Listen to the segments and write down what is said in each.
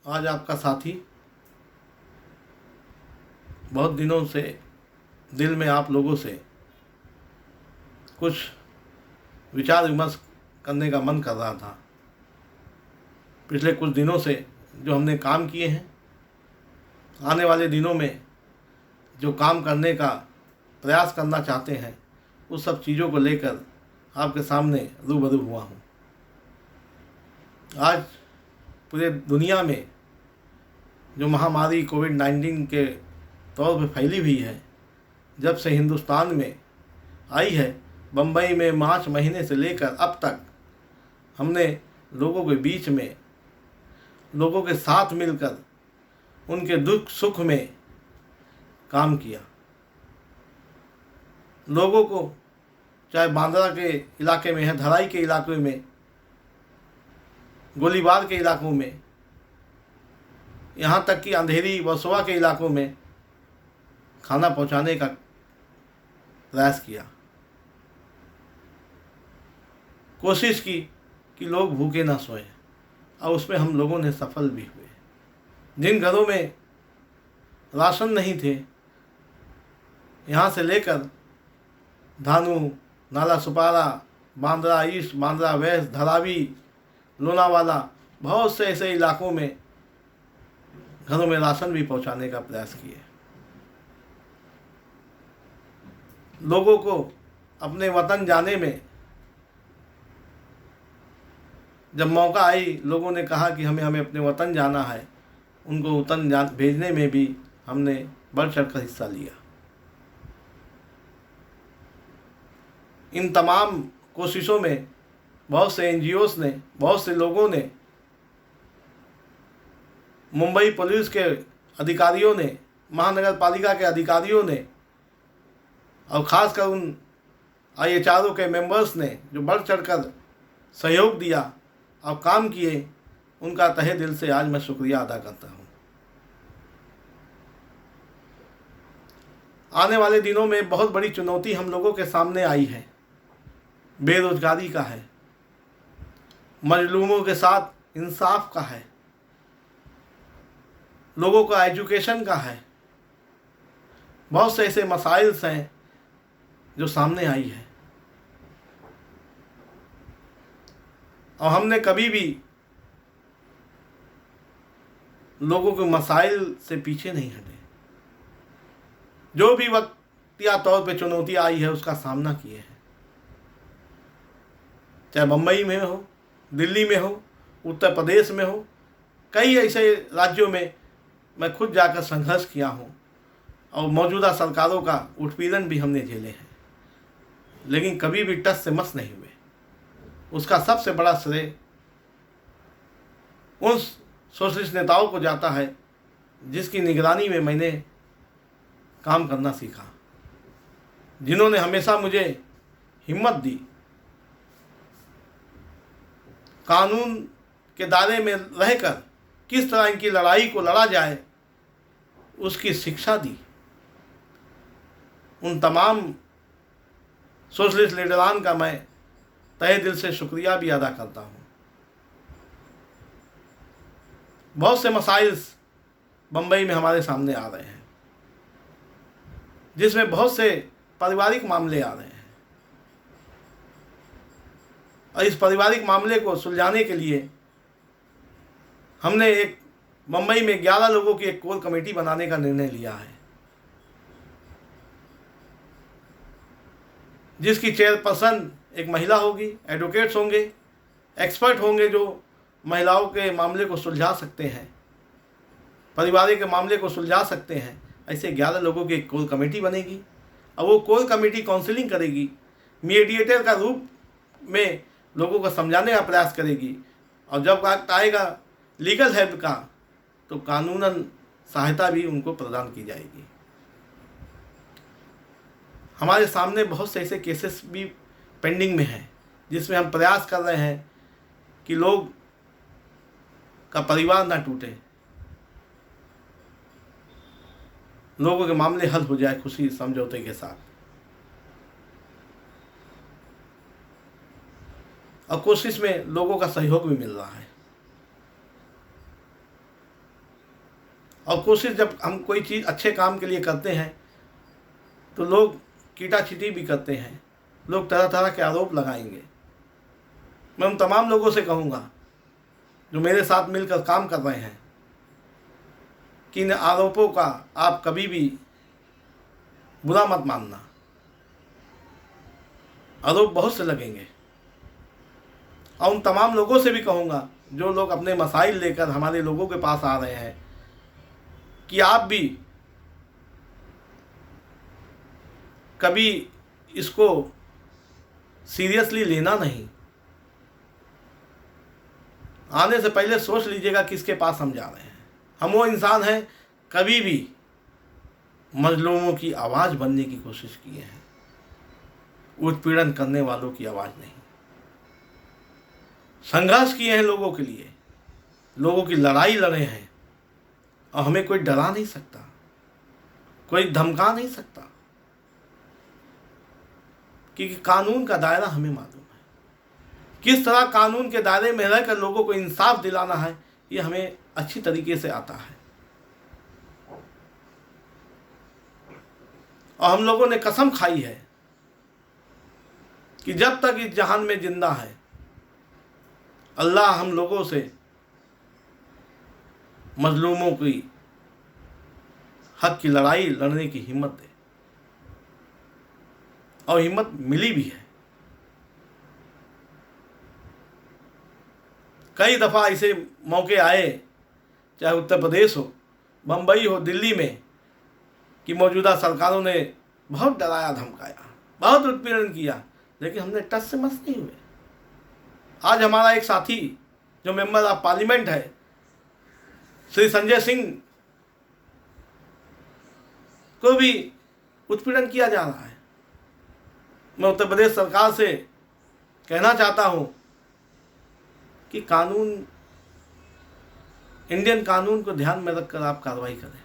आज आपका साथी बहुत दिनों से दिल में आप लोगों से कुछ विचार विमर्श करने का मन कर रहा था। पिछले कुछ दिनों से जो हमने काम किए हैं, आने वाले दिनों में जो काम करने का प्रयास करना चाहते हैं, उस सब चीज़ों को लेकर आपके सामने रूबरू हुआ हूँ। आज पूरे दुनिया में जो महामारी कोविड-19 के तौर पर फैली हुई है, जब से हिंदुस्तान में आई है, बम्बई में मार्च महीने से लेकर अब तक हमने लोगों के बीच में, लोगों के साथ मिलकर उनके दुख सुख में काम किया। लोगों को चाहे बांद्रा के इलाके में है, धराई के इलाके में, गोलीबार के इलाकों में, यहाँ तक कि अंधेरी वर्सोवा के इलाकों में खाना पहुँचाने का प्रयास किया। कोशिश की कि लोग भूखे ना सोएं, और उसमें हम लोगों ने सफल भी हुए। जिन घरों में राशन नहीं थे, यहाँ से लेकर धानु, नाला सुपारा, बांद्रा ईस्ट, बांद्रा वेस्ट, धरावी, लोनावाला, बहुत से ऐसे इलाकों में घरों में राशन भी पहुंचाने का प्रयास किए। लोगों को अपने वतन जाने में जब मौका आई, लोगों ने कहा कि हमें अपने वतन जाना है, उनको वतन भेजने में भी हमने बढ़ चढ़कर हिस्सा लिया। इन तमाम कोशिशों में बहुत से NGOs ने, बहुत से लोगों ने, मुंबई पुलिस के अधिकारियों ने, महानगर पालिका के अधिकारियों ने, और ख़ासकर उन IHRO के मेंबर्स ने जो बढ़ चढ़कर सहयोग दिया और काम किए, उनका तहे दिल से आज मैं शुक्रिया अदा करता हूँ। आने वाले दिनों में बहुत बड़ी चुनौती हम लोगों के सामने आई है, बेरोजगारी का है, मजलूमों के साथ इंसाफ का है, लोगों का एजुकेशन का है। बहुत से ऐसे मसाइल्स हैं जो सामने आई है, और हमने कभी भी लोगों के मसाइल से पीछे नहीं हटे। जो भी वक्तिया तौर पे चुनौती आई है, उसका सामना किए हैं। चाहे बम्बई में हो, दिल्ली में हो, उत्तर प्रदेश में हो, कई ऐसे राज्यों में मैं खुद जाकर संघर्ष किया हूँ, और मौजूदा सरकारों का उत्पीड़न भी हमने झेले हैं, लेकिन कभी भी टस से मस नहीं हुए। उसका सबसे बड़ा श्रेय उन सोशलिस्ट नेताओं को जाता है जिसकी निगरानी में मैंने काम करना सीखा, जिन्होंने हमेशा मुझे हिम्मत दी, कानून के दायरे में रहकर किस तरह इनकी लड़ाई को लड़ा जाए, उसकी शिक्षा दी। उन तमाम सोशलिस्ट लीडरान का मैं तहे दिल से शुक्रिया भी अदा करता हूँ। बहुत से मसाइल्स बम्बई में हमारे सामने आ रहे हैं, जिसमें बहुत से पारिवारिक मामले आ रहे हैं, और इस पारिवारिक मामले को सुलझाने के लिए हमने एक मुंबई में 11 लोगों की एक कोर कमेटी बनाने का निर्णय लिया है, जिसकी चेयरपर्सन एक महिला होगी, एडवोकेट्स होंगे, एक्सपर्ट होंगे जो महिलाओं के मामले को सुलझा सकते हैं, पारिवारिक के मामले को सुलझा सकते हैं। ऐसे 11 लोगों की एक कोर कमेटी बनेगी, और वो कोर कमेटी काउंसलिंग करेगी, मीडिएटर का रूप में लोगों को समझाने का प्रयास करेगी, और जब वक्त आएगा लीगल हेल्प का, तो कानूनन सहायता भी उनको प्रदान की जाएगी। हमारे सामने बहुत से ऐसे केसेस भी पेंडिंग में हैं, जिसमें हम प्रयास कर रहे हैं कि लोग का परिवार ना टूटे, लोगों के मामले हल हो जाए खुशी समझौते के साथ। और कोशिश में लोगों का सहयोग भी मिल रहा है। और कोशिश जब हम कोई चीज़ अच्छे काम के लिए करते हैं तो लोग कीटाचीटी भी करते हैं, लोग तरह तरह के आरोप लगाएंगे। मैं उन तमाम लोगों से कहूँगा जो मेरे साथ मिलकर काम कर रहे हैं कि इन आरोपों का आप कभी भी बुरा मत मानना। आरोप बहुत से लगेंगे। और उन तमाम लोगों से भी कहूँगा जो लोग अपने मसाइल लेकर हमारे लोगों के पास आ रहे हैं कि आप भी कभी इसको सीरियसली लेना नहीं। आने से पहले सोच लीजिएगा किसके पास हम जा रहे हैं। हम वो इंसान हैं कभी भी मजलूमों की आवाज़ बनने की कोशिश किए हैं, उत्पीड़न करने वालों की आवाज़ नहीं। संघर्ष किए हैं लोगों के लिए, लोगों की लड़ाई लड़े हैं और हमें कोई डरा नहीं सकता, कोई धमका नहीं सकता, क्योंकि कानून का दायरा हमें मालूम है। किस तरह कानून के दायरे में रहकर लोगों को इंसाफ दिलाना है ये हमें अच्छी तरीके से आता है। और हम लोगों ने कसम खाई है कि जब तक इस जहान में जिंदा है अल्लाह हम लोगों से मजलूमों की हक की लड़ाई लड़ने की हिम्मत दे। और हिम्मत मिली भी है। कई दफ़ा ऐसे मौके आए, चाहे उत्तर प्रदेश हो, बम्बई हो, दिल्ली में, कि मौजूदा सरकारों ने बहुत डराया धमकाया, बहुत उत्पीड़न किया, लेकिन हमने टच से मस नहीं हुए। आज हमारा एक साथी जो मेंबर ऑफ पार्लियामेंट है, श्री संजय सिंह को भी उत्पीड़न किया जा रहा है। मैं उत्तर प्रदेश सरकार से कहना चाहता हूँ कि कानून, इंडियन कानून को ध्यान में रखकर आप कार्रवाई करें।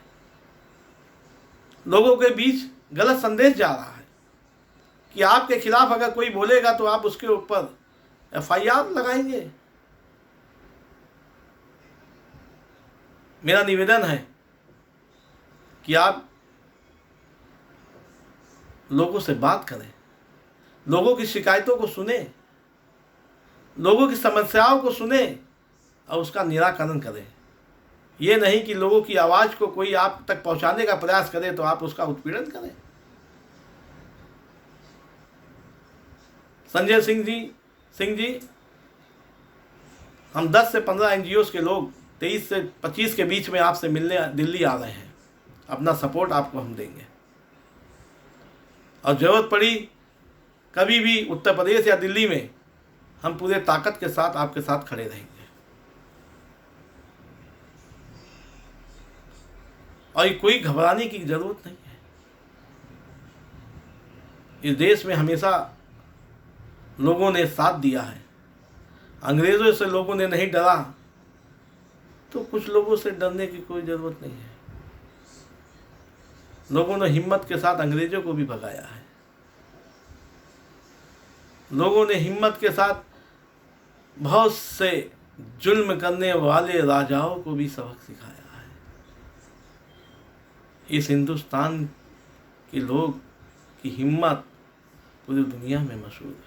लोगों के बीच गलत संदेश जा रहा है कि आपके खिलाफ अगर कोई बोलेगा तो आप उसके ऊपर FIR लगाएंगे। मेरा निवेदन है कि आप लोगों से बात करें, लोगों की शिकायतों को सुने, लोगों की समस्याओं को सुने और उसका निराकरण करें। ये नहीं कि लोगों की आवाज़ को कोई आप तक पहुंचाने का प्रयास करे तो आप उसका उत्पीड़न करें। संजय सिंह जी, हम 10 से 15 NGOs के लोग 23 से 25 के बीच में आपसे मिलने दिल्ली आ रहे हैं। अपना सपोर्ट आपको हम देंगे और ज़रूरत पड़ी कभी भी उत्तर प्रदेश या दिल्ली में हम पूरे ताकत के साथ आपके साथ खड़े रहेंगे। और कोई घबराने की ज़रूरत नहीं है। इस देश में हमेशा लोगों ने साथ दिया है। अंग्रेज़ों से लोगों ने नहीं डरा तो कुछ लोगों से डरने की कोई ज़रूरत नहीं है। लोगों ने हिम्मत के साथ अंग्रेज़ों को भी भगाया है। लोगों ने हिम्मत के साथ बहुत से जुल्म करने वाले राजाओं को भी सबक सिखाया है। इस हिंदुस्तान के लोग की हिम्मत पूरी दुनिया में मशहूर है।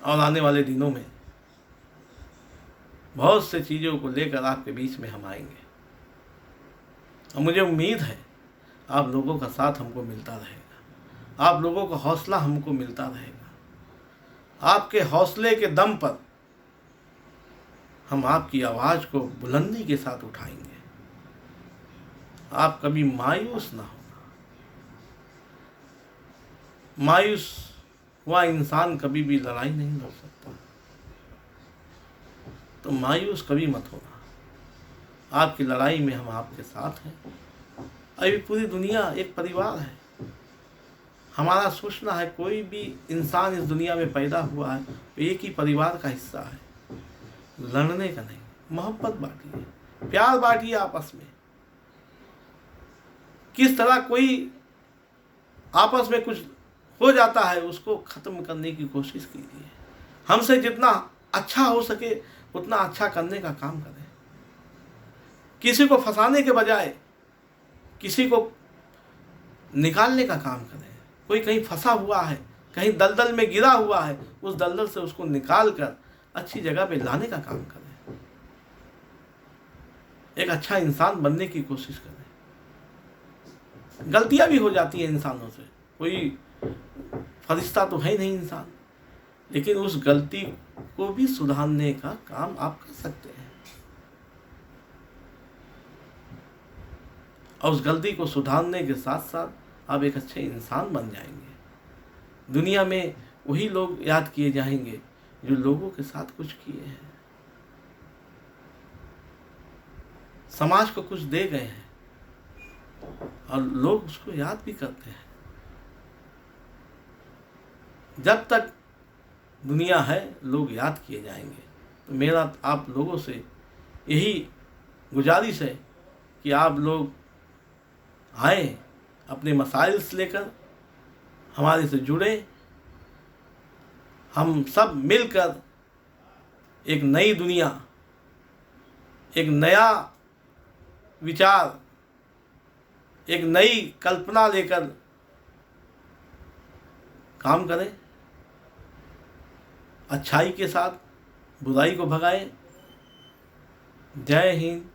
और आने वाले दिनों में बहुत से चीज़ों को लेकर आपके बीच में हम आएंगे और मुझे उम्मीद है आप लोगों का साथ हमको मिलता रहेगा, आप लोगों का हौसला हमको मिलता रहेगा। आपके हौसले के दम पर हम आपकी आवाज़ को बुलंदी के साथ उठाएंगे। आप कभी मायूस ना होना। मायूस हुआ इंसान कभी भी लड़ाई नहीं लड़ सकता, तो मायूस कभी मत होना। आपकी लड़ाई में हम आपके साथ हैं। अभी पूरी दुनिया एक परिवार है। हमारा सोचना है कोई भी इंसान इस दुनिया में पैदा हुआ है तो एक ही परिवार का हिस्सा है। लड़ने का नहीं, मोहब्बत बांटिए, प्यार बांटिए आपस में। किस तरह कोई आपस में कुछ हो जाता है उसको ख़त्म करने की कोशिश कीजिए। हमसे जितना अच्छा हो सके उतना अच्छा करने का काम करें। किसी को फंसाने के बजाय किसी को निकालने का काम करें। कोई कहीं फंसा हुआ है, कहीं दलदल में गिरा हुआ है, उस दलदल से उसको निकाल कर अच्छी जगह पे लाने का काम करें। एक अच्छा इंसान बनने की कोशिश करें। गलतियां भी हो जाती हैं इंसानों से, कोई फरिश्ता तो है नहीं इंसान, लेकिन उस गलती को भी सुधारने का काम आप कर सकते हैं और उस गलती को सुधारने के साथ साथ आप एक अच्छे इंसान बन जाएंगे। दुनिया में वही लोग याद किए जाएंगे जो लोगों के साथ कुछ किए हैं, समाज को कुछ दे गए हैं और लोग उसको याद भी करते हैं। जब तक दुनिया है लोग याद किए जाएंगे। तो मेरा आप लोगों से यही गुजारिश है कि आप लोग आए, अपने मसाइल से लेकर हमारे से जुड़े, हम सब मिलकर एक नई दुनिया, एक नया विचार, एक नई कल्पना लेकर काम करें। अच्छाई के साथ बुराई को भगाएं। जय हिंद,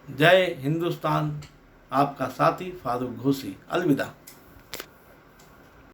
जय हिंदुस्तान। आपका साथी फारूक घोसी। अलविदा।